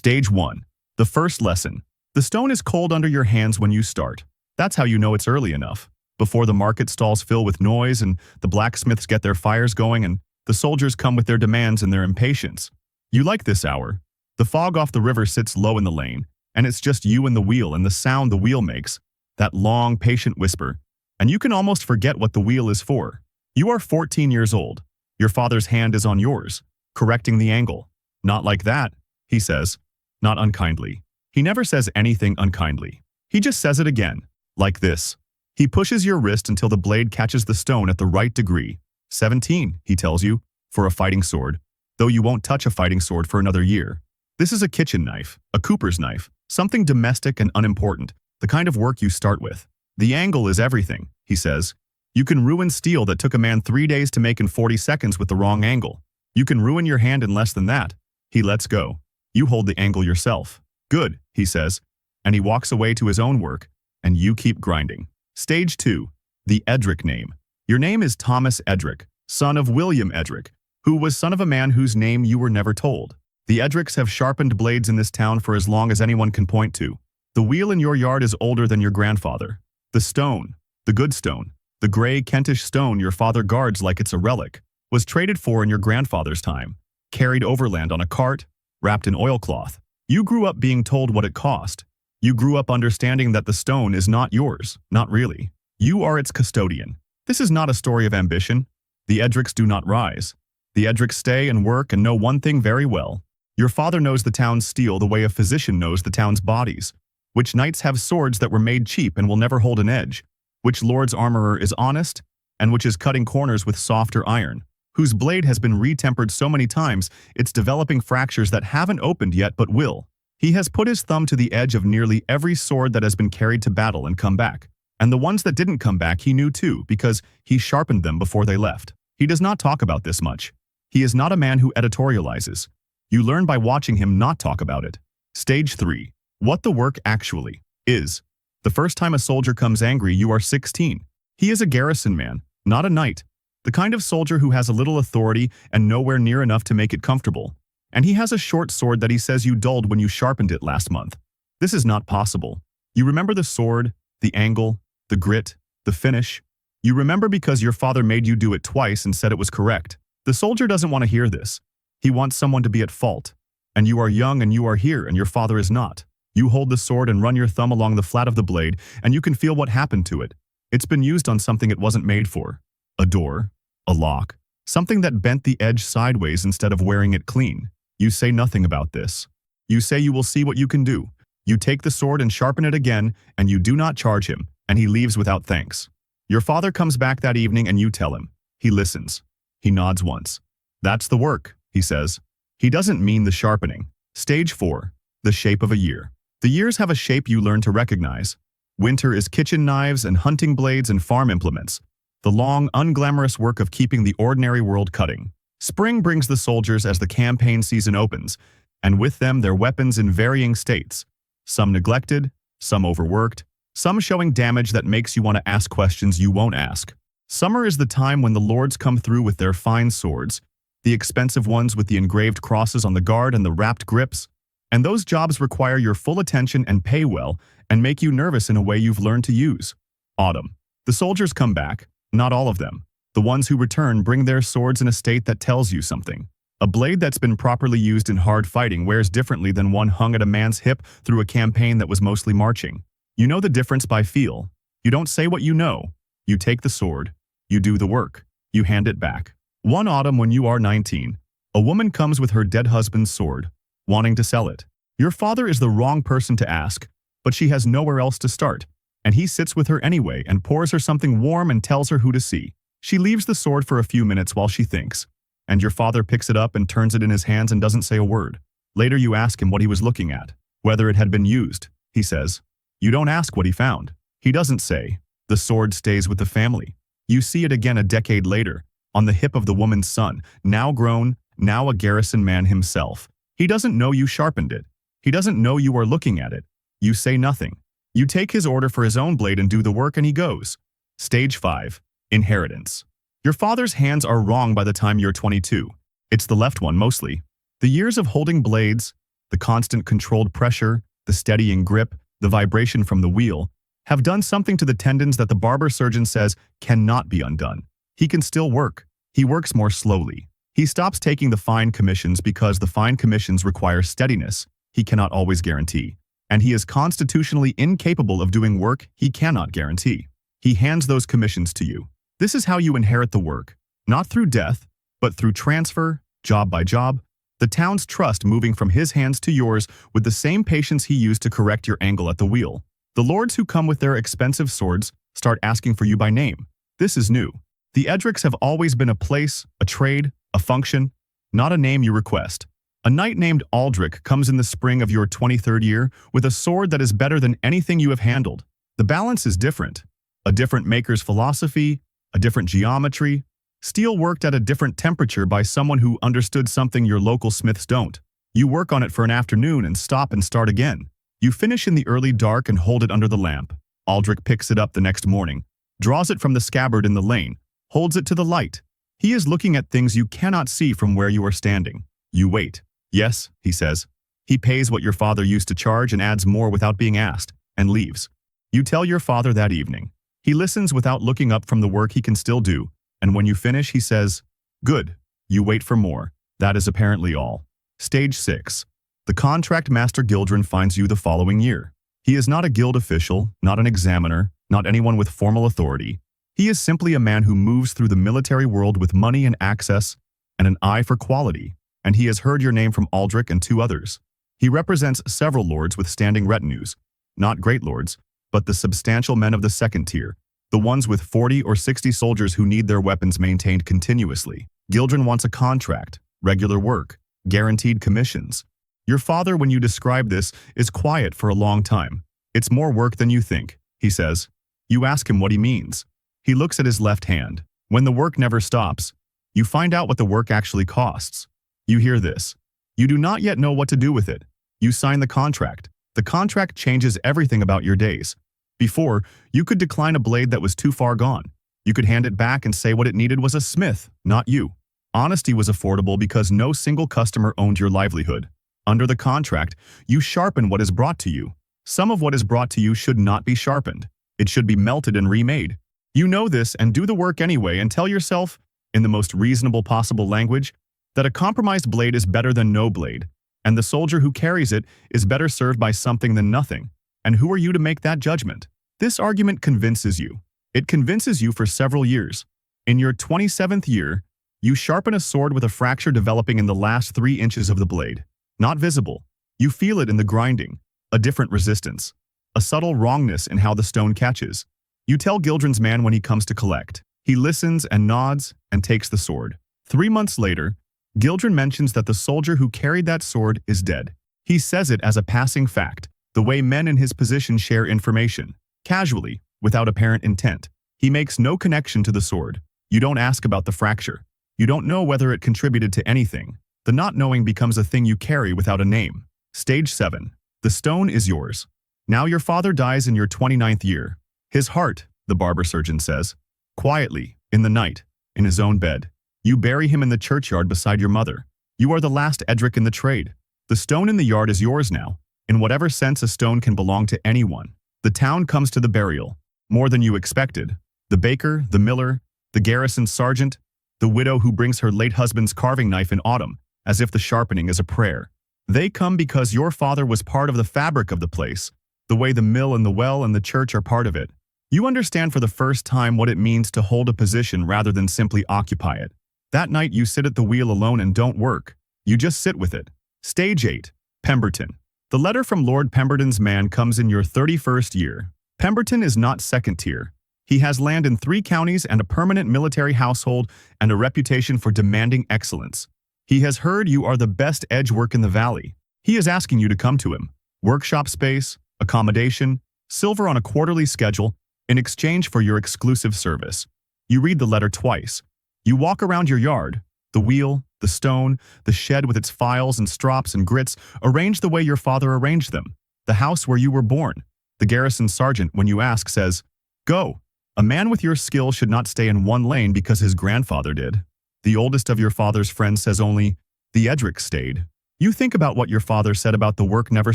Stage 1. The first lesson. The stone is cold under your hands when you start. That's how you know it's early enough. Before the market stalls fill with noise and the blacksmiths get their fires going and the soldiers come with their demands and their impatience. You like this hour. The fog off the river sits low in the lane, and it's just you and the wheel and the sound the wheel makes, that long, patient whisper, and you can almost forget what the wheel is for. You are 14 years old. Your father's hand is on yours, correcting the angle. Not like that, he says, not unkindly. He never says anything unkindly. He just says it again, like this. He pushes your wrist until the blade catches the stone at the right degree. 17, he tells you, for a fighting sword, though you won't touch a fighting sword for another year. This is a kitchen knife, a cooper's knife, something domestic and unimportant, the kind of work you start with. The angle is everything, he says. You can ruin steel that took a man 3 days to make in 40 seconds with the wrong angle. You can ruin your hand in less than that. He lets go. You hold the angle yourself. Good, he says, and he walks away to his own work, and you keep grinding. Stage 2. The Edric name. Your name is Thomas Edric, son of William Edric, who was son of a man whose name you were never told. The Edrics have sharpened blades in this town for as long as anyone can point to. The wheel in your yard is older than your grandfather. The stone, the good stone, the gray Kentish stone your father guards like it's a relic, was traded for in your grandfather's time, carried overland on a cart, wrapped in oilcloth. You grew up being told what it cost. You grew up understanding that the stone is not yours, not really. You are its custodian. This is not a story of ambition. The Edrics do not rise. The Edrics stay and work and know one thing very well. Your father knows the town's steel the way a physician knows the town's bodies. Which knights have swords that were made cheap and will never hold an edge. Which lord's armorer is honest, and which is cutting corners with softer iron. Whose blade has been retempered so many times it's developing fractures that haven't opened yet but will. He has put his thumb to the edge of nearly every sword that has been carried to battle and come back. And the ones that didn't come back he knew too, because he sharpened them before they left. He does not talk about this much. He is not a man who editorializes. You learn by watching him not talk about it. Stage 3. What the work actually is. The first time a soldier comes angry, you are 16. He is a garrison man, not a knight. The kind of soldier who has a little authority and nowhere near enough to make it comfortable. And he has a short sword that he says you dulled when you sharpened it last month. This is not possible. You remember the sword, the angle, the grit, the finish. You remember because your father made you do it twice and said it was correct. The soldier doesn't want to hear this. He wants someone to be at fault. And you are young and you are here and your father is not. You hold the sword and run your thumb along the flat of the blade and you can feel what happened to it. It's been used on something it wasn't made for. A door, a lock, something that bent the edge sideways instead of wearing it clean. You say nothing about this. You say you will see what you can do. You take the sword and sharpen it again, and you do not charge him, and he leaves without thanks. Your father comes back that evening and you tell him. He listens. He nods once. That's the work, he says. He doesn't mean the sharpening. Stage 4. The shape of a year. The years have a shape you learn to recognize. Winter is kitchen knives and hunting blades and farm implements. The long, unglamorous work of keeping the ordinary world cutting. Spring brings the soldiers as the campaign season opens, and with them their weapons in varying states. Some neglected, some overworked, some showing damage that makes you want to ask questions you won't ask. Summer is the time when the lords come through with their fine swords, the expensive ones with the engraved crosses on the guard and the wrapped grips. And those jobs require your full attention and pay well and make you nervous in a way you've learned to use. Autumn. The soldiers come back. Not all of them. The ones who return bring their swords in a state that tells you something. A blade that's been properly used in hard fighting wears differently than one hung at a man's hip through a campaign that was mostly marching. You know the difference by feel. You don't say what you know. You take the sword. You do the work. You hand it back. One autumn when you are 19, a woman comes with her dead husband's sword, wanting to sell it. Your father is the wrong person to ask, but she has nowhere else to start. And he sits with her anyway and pours her something warm and tells her who to see. She leaves the sword for a few minutes while she thinks, and your father picks it up and turns it in his hands and doesn't say a word. Later you ask him what he was looking at, whether it had been used. He says. You don't ask what he found. He doesn't say. The sword stays with the family. You see it again a decade later, on the hip of the woman's son, now grown, now a garrison man himself. He doesn't know you sharpened it. He doesn't know you are looking at it. You say nothing. You take his order for his own blade and do the work and he goes. Stage 5. Inheritance. Your father's hands are wrong by the time you're 22. It's the left one mostly. The years of holding blades, The constant controlled pressure, the steadying grip, the vibration from the wheel, have done something to the tendons that the barber surgeon says cannot be undone. He can still work. He works more slowly. He stops taking the fine commissions because the fine commissions require steadiness he cannot always guarantee. And he is constitutionally incapable of doing work he cannot guarantee. He hands those commissions to you. This is how you inherit the work, not through death, but through transfer, job by job, the town's trust moving from his hands to yours with the same patience he used to correct your angle at the wheel. The lords who come with their expensive swords start asking for you by name. This is new. The Edrics have always been a place, a trade, a function, not a name you request. A knight named Aldrich comes in the spring of your 23rd year with a sword that is better than anything you have handled. The balance is different. A different maker's philosophy, a different geometry, steel worked at a different temperature by someone who understood something your local smiths don't. You work on it for an afternoon and stop and start again. You finish in the early dark and hold it under the lamp. Aldrich picks it up the next morning, draws it from the scabbard in the lane, holds it to the light. He is looking at things you cannot see from where you are standing. You wait. Yes, he says. He pays what your father used to charge and adds more without being asked, and leaves. You tell your father that evening. He listens without looking up from the work he can still do, and when you finish, he says, "Good." You wait for more. That is apparently all. Stage 6. The contract master Gildren finds you the following year. He is not a guild official, not an examiner, not anyone with formal authority. He is simply a man who moves through the military world with money and access and an eye for quality, and he has heard your name from Aldrich and 2 others. He represents several lords with standing retinues, not great lords, but the substantial men of the second tier, the ones with 40 or 60 soldiers who need their weapons maintained continuously. Gildren wants a contract, regular work, guaranteed commissions. Your father, when you describe this, is quiet for a long time. It's more work than you think, he says. You ask him what he means. He looks at his left hand. When the work never stops, you find out what the work actually costs. You hear this. You do not yet know what to do with it. You sign the contract. The contract changes everything about your days. Before, you could decline a blade that was too far gone. You could hand it back and say what it needed was a smith, not you. Honesty was affordable because no single customer owned your livelihood. Under the contract, you sharpen what is brought to you. Some of what is brought to you should not be sharpened. It should be melted and remade. You know this and do the work anyway and tell yourself, in the most reasonable possible language, that a compromised blade is better than no blade, and the soldier who carries it is better served by something than nothing. And who are you to make that judgment? This argument convinces you. It convinces you for several years. In your 27th year, you sharpen a sword with a fracture developing in the last 3 inches of the blade. Not visible. You feel it in the grinding. A different resistance. A subtle wrongness in how the stone catches. You tell Gildren's man when he comes to collect. He listens and nods and takes the sword. 3 months later, Gildren mentions that the soldier who carried that sword is dead. He says it as a passing fact, the way men in his position share information, casually, without apparent intent. He makes no connection to the sword. You don't ask about the fracture. You don't know whether it contributed to anything. The not knowing becomes a thing you carry without a name. Stage 7. The stone is yours. Now your father dies in your 29th year. His heart, the barber surgeon says, quietly, in the night, in his own bed. You bury him in the churchyard beside your mother. You are the last Edric in the trade. The stone in the yard is yours now. In whatever sense a stone can belong to anyone. The town comes to the burial. More than you expected. The baker, the miller, the garrison sergeant, the widow who brings her late husband's carving knife in autumn, as if the sharpening is a prayer. They come because your father was part of the fabric of the place, the way the mill and the well and the church are part of it. You understand for the first time what it means to hold a position rather than simply occupy it. That night you sit at the wheel alone and don't work. You just sit with it. Stage 8. Pemberton. The letter from Lord Pemberton's man comes in your 31st year. Pemberton is not second tier. He has land in 3 counties and a permanent military household and a reputation for demanding excellence. He has heard you are the best edge work in the valley. He is asking you to come to him. Workshop space, accommodation, silver on a quarterly schedule, in exchange for your exclusive service. You read the letter twice. You walk around your yard, the wheel, the stone, the shed with its files and strops and grits, arranged the way your father arranged them, the house where you were born. The garrison sergeant, when you ask, says, "Go." A man with your skill should not stay in one lane because his grandfather did. The oldest of your father's friends says only, "The Edric stayed." You think about what your father said about the work never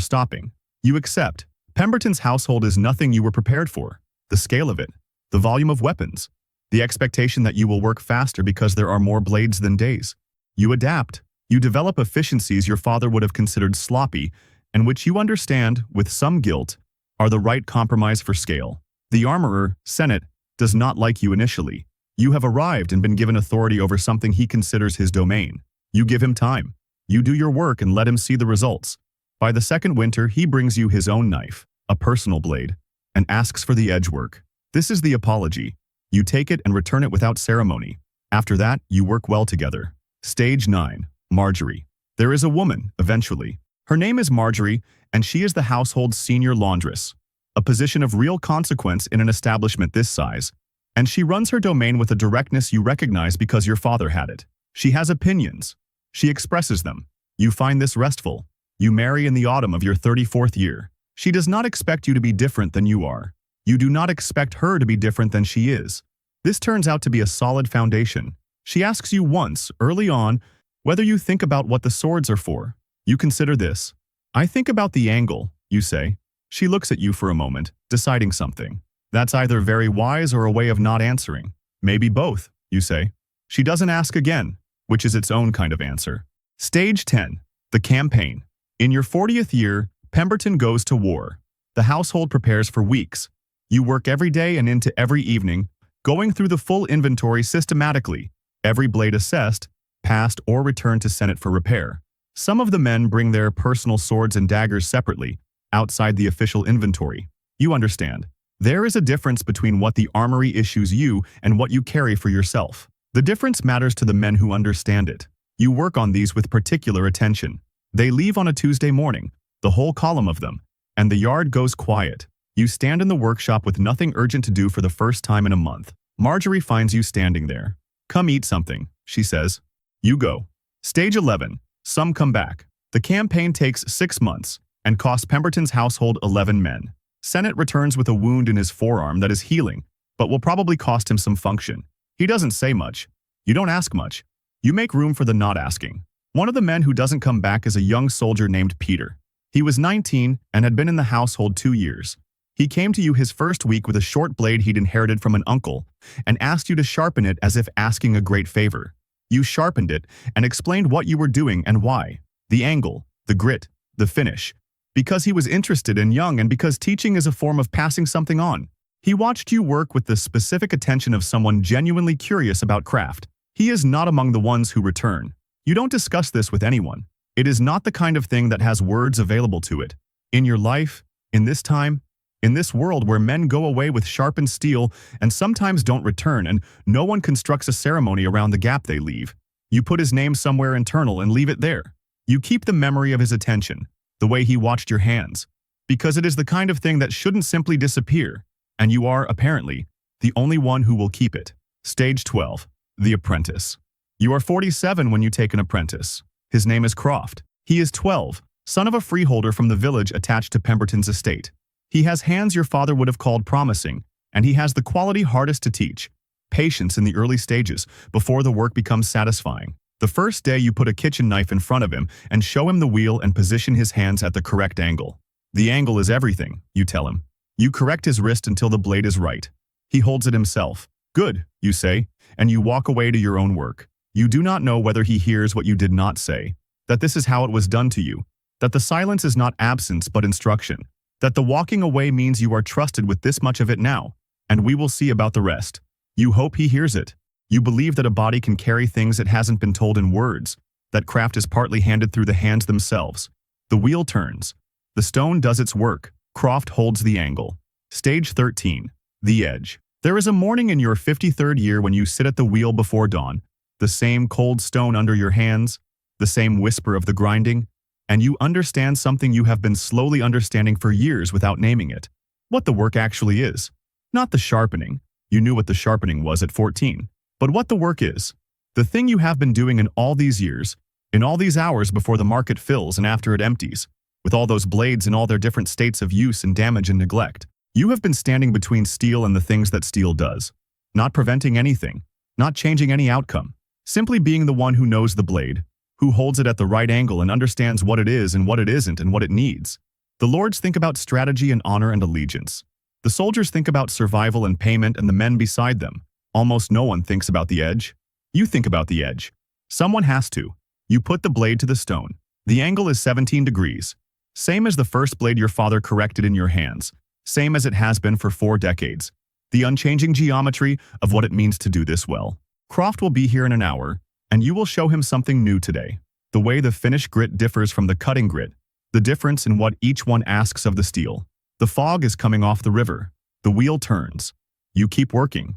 stopping. You accept. Pemberton's household is nothing you were prepared for. The scale of it, the volume of weapons, the expectation that you will work faster because there are more blades than days. You adapt. You develop efficiencies your father would have considered sloppy, and which you understand, with some guilt, are the right compromise for scale. The armorer, Senate, does not like you initially. You have arrived and been given authority over something he considers his domain. You give him time. You do your work and let him see the results. By the second winter, he brings you his own knife, a personal blade, and asks for the edge work. This is the apology. You take it and return it without ceremony. After that, you work well together. Stage 9. Marjorie. There is a woman, eventually. Her name is Marjorie, and she is the household's senior laundress, a position of real consequence in an establishment this size, and she runs her domain with a directness you recognize because your father had it. She has opinions. She expresses them. You find this restful. You marry in the autumn of your 34th year. She does not expect you to be different than you are. You do not expect her to be different than she is. This turns out to be a solid foundation. She asks you once, early on, whether you think about what the swords are for. You consider this. I think about the angle, you say. She looks at you for a moment, deciding something. That's either very wise or a way of not answering. Maybe both, you say. She doesn't ask again, which is its own kind of answer. Stage 10. The campaign. In your 40th year, Pemberton goes to war. The household prepares for weeks. You work every day and into every evening, going through the full inventory systematically, every blade assessed, passed or returned to Senate for repair. Some of the men bring their personal swords and daggers separately, outside the official inventory. You understand. There is a difference between what the armory issues you and what you carry for yourself. The difference matters to the men who understand it. You work on these with particular attention. They leave on a Tuesday morning, the whole column of them, and the yard goes quiet. You stand in the workshop with nothing urgent to do for the first time in a month. Marjorie finds you standing there. Come eat something, she says. You go. Stage 11. Some come back. The campaign takes 6 months and costs Pemberton's household 11 men. Senate returns with a wound in his forearm that is healing, but will probably cost him some function. He doesn't say much. You don't ask much. You make room for the not asking. One of the men who doesn't come back is a young soldier named Peter. He was 19 and had been in the household 2 years. He came to you his first week with a short blade he'd inherited from an uncle and asked you to sharpen it as if asking a great favor. You sharpened it and explained what you were doing and why. The angle, the grit, the finish. Because he was interested and young and because teaching is a form of passing something on. He watched you work with the specific attention of someone genuinely curious about craft. He is not among the ones who return. You don't discuss this with anyone. It is not the kind of thing that has words available to it. In your life, in this time, in this world where men go away with sharpened steel and sometimes don't return and no one constructs a ceremony around the gap they leave, you put his name somewhere internal and leave it there. You keep the memory of his attention, the way he watched your hands, because it is the kind of thing that shouldn't simply disappear, and you are, apparently, the only one who will keep it. Stage 12. The apprentice. You are 47 when you take an apprentice. His name is Croft. He is 12, son of a freeholder from the village attached to Pemberton's estate. He has hands your father would have called promising, and he has the quality hardest to teach, patience in the early stages, before the work becomes satisfying. The first day you put a kitchen knife in front of him and show him the wheel and position his hands at the correct angle. The angle is everything, you tell him. You correct his wrist until the blade is right. He holds it himself. Good, you say, and you walk away to your own work. You do not know whether he hears what you did not say, that this is how it was done to you, that the silence is not absence but instruction, that the walking away means you are trusted with this much of it now, and we will see about the rest. You hope he hears it. You believe that a body can carry things it hasn't been told in words, that craft is partly handed through the hands themselves. The wheel turns. The stone does its work. Croft holds the angle. Stage 13. The edge. There is a morning in your 53rd year when you sit at the wheel before dawn, the same cold stone under your hands, the same whisper of the grinding, and you understand something you have been slowly understanding for years without naming it. What the work actually is. Not the sharpening. You knew what the sharpening was at 14. But what the work is. The thing you have been doing in all these years, in all these hours before the market fills and after it empties, with all those blades in all their different states of use and damage and neglect. You have been standing between steel and the things that steel does. Not preventing anything. Not changing any outcome. Simply being the one who knows the blade, who holds it at the right angle and understands what it is and what it isn't and what it needs. The lords think about strategy and honor and allegiance. The soldiers think about survival and payment, and the men beside them. Almost no one thinks about the edge. You think about the edge. Someone has to. You put the blade to the stone. The angle is 17 degrees. Same as the first blade your father corrected in your hands. Same as it has been for 4 decades. The unchanging geometry of what it means to do this well. Croft will be here in an hour, and you will show him something new today. The way the finished grit differs from the cutting grit. The difference in what each one asks of the steel. The fog is coming off the river. The wheel turns. You keep working.